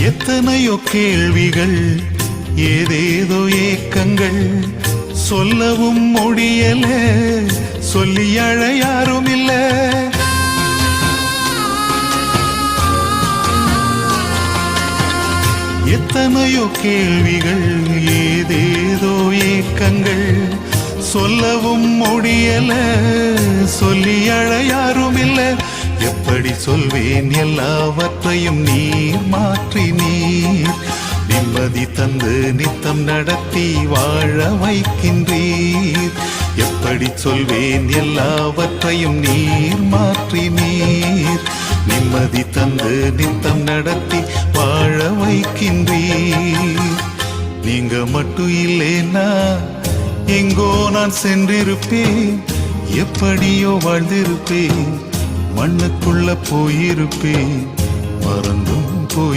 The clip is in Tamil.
எத்தனையோ கேள்விகள் ஏதேதோ ஏக்கங்கள் சொல்லவும் முடியல சொல்லி அழ யாரும் இல்ல எத்தனையோ கேள்விகள் ஏதேதோ ஏக்கங்கள் சொல்லவும் முடியல சொல்லி அழ யாரும் இல்ல எப்படி சொல்வேன் எல்லாவற்றையும் நீர் மாற்றி நீர் நிம்மதி தந்து நித்தம் நடத்தி வாழ வைக்கின்றீர் எப்படி சொல்வேன் எல்லாவற்றையும் நீர் மாற்றி நீர் நிம்மதி தந்து நித்தம் நடத்தி வாழ வைக்கின்றீர் நீங்க மட்டும் இல்லைன்னா எங்கோ நான் சென்றிருப்பேன் எப்படியோ வாழ்ந்திருப்பேன் மண்ணுக்குள்ள போயிருப்பேன் மறந்தும் போய்